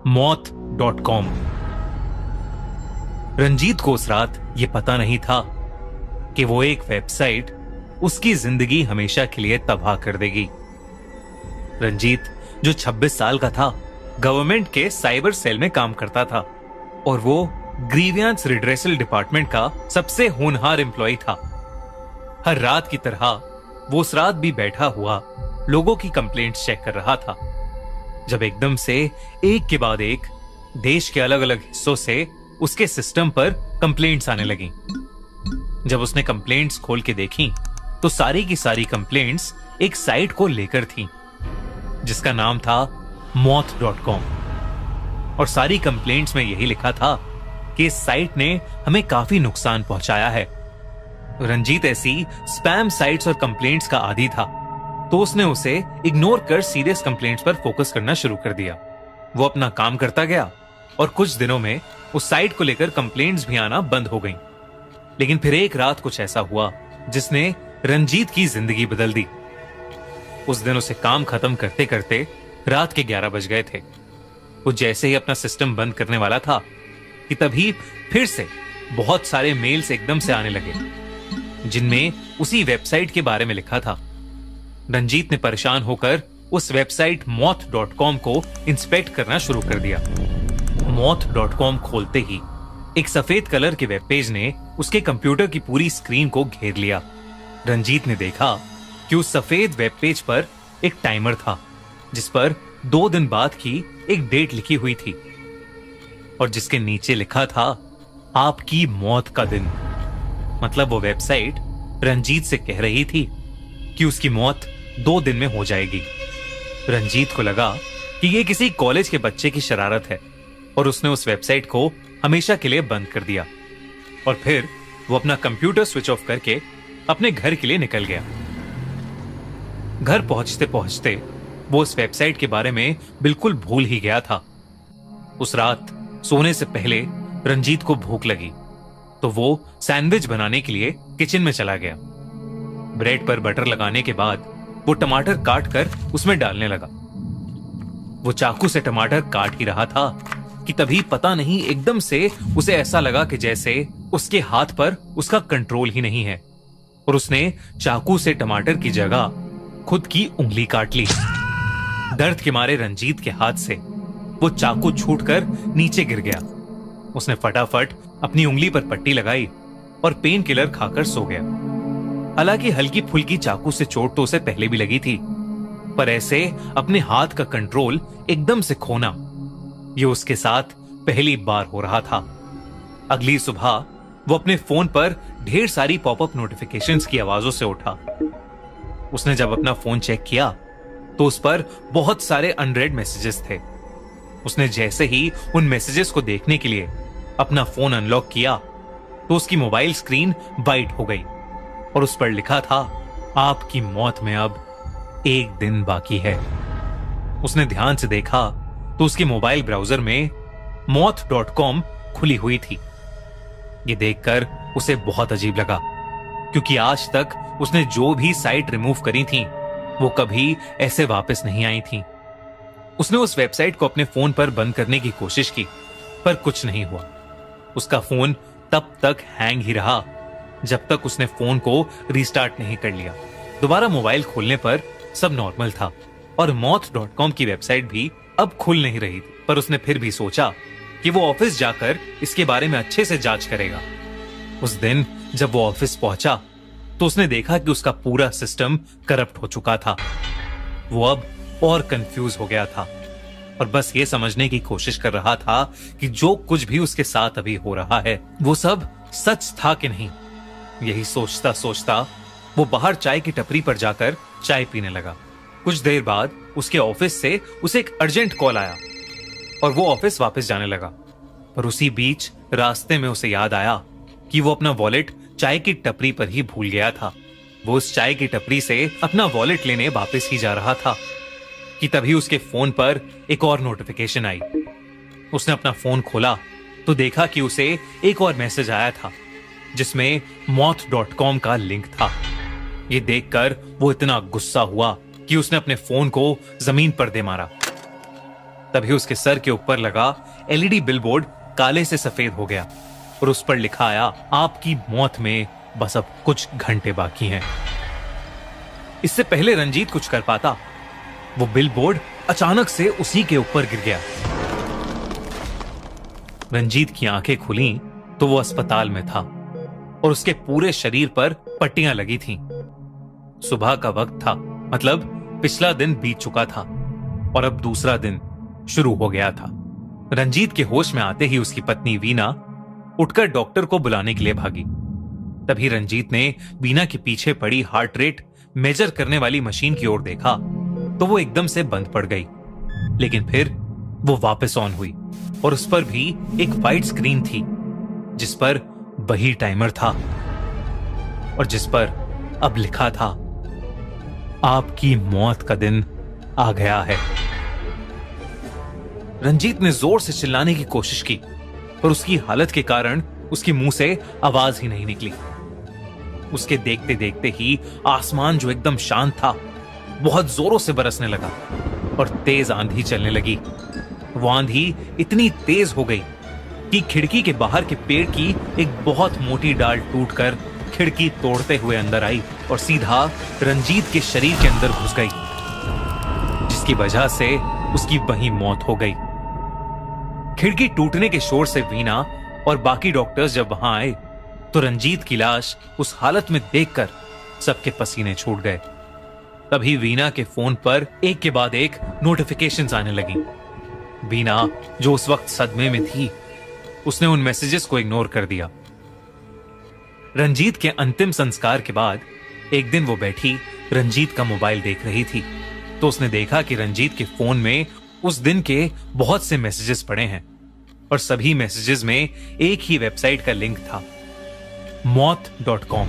moth.com। Ranjit को उस रात ये पता नहीं था कि वो एक वेबसाइट उसकी जिंदगी हमेशा के लिए तबाह कर देगी। रंजीत जो 26 साल का था, गवर्नमेंट के साइबर सेल में काम करता था और वो ग्रीवियंस रिड्रेसल डिपार्टमेंट का सबसे होनहार एम्प्लॉय था। हर रात की तरह वो उस रात भी बैठा हुआ लोगों की कंप्लेंट्स चेक कर रहा था, जब एकदम से एक के बाद एक देश के अलग अलग हिस्सों से उसके सिस्टम पर कंप्लेंट्स आने लगी। जब उसने कंप्लेंट्स खोल के देखी तो सारी की सारी कंप्लेंट्स एक साइट को लेकर थीं, जिसका नाम था moth.com। और सारी कंप्लेंट्स में यही लिखा था कि इस साइट ने हमें काफी नुकसान पहुंचाया है। रंजीत ऐसी स्पैम साइट्स और कंप्लेंट्स का आदी था, तो उसने उसे इग्नोर कर सीरियस कंप्लेंट्स पर फोकस करना शुरू कर दिया। वो अपना काम करता गया और कुछ दिनों में उस साइट को लेकर कंप्लेंट्स भी आना बंद हो गईं। लेकिन फिर एक रात कुछ ऐसा हुआ जिसने रंजीत की जिंदगी बदल दी। उस दिन उसे काम खत्म करते करते रात के 11 बज गए थे। वो जैसे ही अपना सिस्टम बंद करने वाला था कि तभी फिर से बहुत सारे मेल्स एकदम से आने लगे, जिनमें उसी वेबसाइट के बारे में लिखा था। रंजीत ने परेशान होकर उस वेबसाइट moth.com को इंस्पेक्ट करना शुरू कर दिया। moth.com खोलते ही एक सफेद कलर के वेब पेज ने उसके कंप्यूटर की पूरी स्क्रीन को घेर लिया। रंजीत ने देखा कि उस सफेद वेब पेज पर एक टाइमर था, जिस पर 2 दिन बाद की एक डेट लिखी हुई थी और जिसके नीचे लिखा था आपकी मौत का दिन। मतलब वो वेबसाइट रंजीत से कह रही थी कि उसकी मौत 2 दिन में हो जाएगी। रंजीत को लगा कि ये किसी कॉलेज के बच्चे की शरारत है और उसने उस वेबसाइट को हमेशा के लिए बंद कर दिया। और फिर वो अपना कंप्यूटर स्विच ऑफ करके अपने घर के लिए निकल गया। घर पहुंचते पहुंचते वो उस वेबसाइट के बारे में बिल्कुल भूल ही गया था। उस रात सोने से पहले रंजीत को भूख लगी, तो वो सैंडविच बनाने के लिए किचन में चला गया। ब्रेड पर बटर लगाने के बाद वो टमाटर काट कर उसमें डालने लगा। वो चाकू से टमाटर काट ही रहा था कि तभी पता नहीं एकदम से उसे ऐसा लगा कि जैसे उसके हाथ पर उसका कंट्रोल ही नहीं है और उसने चाकू से टमाटर की जगह खुद की उंगली काट ली। दर्द के मारे रंजीत के हाथ से वो चाकू छूटकर नीचे गिर गया। उसने फटाफट अपनी उंगली पर पट्टी लगाई और पेन किलर खाकर सो गया। हालांकि हल्की फुल्की चाकू से चोट तो उसे पहले भी लगी थी, पर ऐसे अपने हाथ का कंट्रोल एकदम से खोना, ये उसके साथ पहली बार हो रहा था। अगली सुबह वो अपने फोन पर ढेर सारी पॉपअप नोटिफिकेशंस की आवाजों से उठा। उसने जब अपना फोन चेक किया तो उस पर बहुत सारे अनरेड मैसेजेस थे। उसने जैसे ही उन मैसेजेस को देखने के लिए अपना फोन अनलॉक किया तो उसकी मोबाइल स्क्रीन वाइट हो गई और उस पर लिखा था आपकी मौत में अब 1 दिन बाकी है। उसने ध्यान से देखा तो उसके मोबाइल ब्राउजर में moth.com खुली हुई थी। ये देखकर उसे बहुत अजीब लगा, क्योंकि आज तक उसने जो भी साइट रिमूव करी थी वो कभी ऐसे वापस नहीं आई थी। उसने उस वेबसाइट को अपने फोन पर बंद करने की कोशिश की, पर कुछ नहीं हुआ। उसका फोन तब तक हैंग ही रहा जब तक उसने फोन को रीस्टार्ट नहीं कर लिया। दोबारा मोबाइल खोलने पर सब नॉर्मल था और moth.com की वेबसाइट भी अब खुल नहीं रही थी, पर उसने फिर भी सोचा कि वो ऑफिस जाकर इसके बारे में अच्छे से जांच करेगा। उस दिन जब वो ऑफिस पहुंचा तो उसने देखा कि उसका पूरा सिस्टम करप्ट हो चुका था। वो अब और कंफ्यूज हो गया था और बस ये समझने की कोशिश कर रहा था कि जो कुछ भी उसके साथ अभी हो रहा है वो सब सच था कि नहीं। यही सोचता सोचता वो बाहर चाय की टपरी पर जाकर चाय पीने लगा। कुछ देर बाद उसके ऑफिस से उसे एक अर्जेंट कॉल आया और वो ऑफिस वापस जाने लगा। पर उसी बीच रास्ते में उसे याद आया कि वो अपना वॉलेट चाय की टपरी पर ही भूल गया था। वो उस चाय की टपरी से अपना वॉलेट लेने वापस ही जा रहा था कि तभी उसके फोन पर एक और नोटिफिकेशन आई। उसने अपना फोन खोला तो देखा कि उसे एक और मैसेज आया था जिसमें moth.com का लिंक था। ये देखकर वो इतना गुस्सा हुआ कि उसने अपने फोन को जमीन पर दे मारा। तभी उसके सर के ऊपर लगा एलईडी बिलबोर्ड काले से सफेद हो गया और उस पर लिखा आया, आपकी मौत में बस अब कुछ घंटे बाकी हैं। इससे पहले रंजीत कुछ कर पाता, वो बिलबोर्ड अचानक से उसी के ऊपर गिर गया। रंजीत की आंखें खुली तो वो अस्पताल में था और उसके पूरे शरीर पर पट्टियां लगी थीं। सुबह का वक्त था, मतलब पिछला दिन बीत चुका था और अब दूसरा दिन शुरू हो गया था। रंजीत के होश में आते ही उसकी पत्नी वीना उठकर डॉक्टर को बुलाने के लिए भागी। तभी रंजीत ने वीना के पीछे पड़ी हार्ट रेट मेजर करने वाली मशीन की ओर देखा तो वो एकदम से बंद पड़ गई, लेकिन फिर वो वापस ऑन हुई और उस पर भी एक वाइट स्क्रीन थी जिस पर वही टाइमर था और जिस पर अब लिखा था, आपकी मौत का दिन आ गया है। रंजीत ने जोर से चिल्लाने की कोशिश की पर उसकी हालत के कारण उसके मुंह से आवाज ही नहीं निकली। उसके देखते देखते ही आसमान जो एकदम शांत था बहुत जोरों से बरसने लगा और तेज आंधी चलने लगी। वो आंधी इतनी तेज हो गई कि खिड़की के बाहर के पेड़ की एक बहुत मोटी डाल टूटकर खिड़की तोड़ते हुए अंदर आई और सीधा रंजीत के शरीर के अंदर घुस गई, जिसकी वजह से उसकी वहीं मौत हो गई। खिड़की टूटने के शोर से वीना और बाकी डॉक्टर्स जब वहां आए तो रंजीत की लाश उस हालत में देखकर सबके पसीने छूट गए। तभी वीना के फोन पर एक के बाद एक नोटिफिकेशंस आने लगी। वीना जो उस वक्त सदमे में थी, उसने उन मैसेजेस को इग्नोर कर दिया। रंजीत के अंतिम संस्कार के बाद एक दिन वो बैठी रंजीत का मोबाइल देख रही थी तो उसने देखा कि रंजीत के फोन में उस दिन के बहुत से मैसेजेस पड़े हैं और सभी मैसेजेस में एक ही वेबसाइट का लिंक था, मौत.com।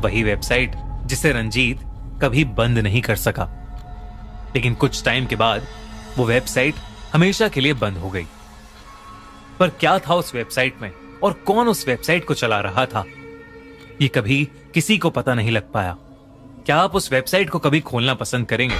वही वेबसाइट जिसे रंजीत कभी बंद नहीं कर सका। लेकिन कुछ टाइम के बाद वो वेबसाइट हमेशा के लिए बंद हो गई। पर क्या था उस वेबसाइट में और कौन उस वेबसाइट को चला रहा था, ये कभी किसी को पता नहीं लग पाया। क्या आप उस वेबसाइट को कभी खोलना पसंद करेंगे?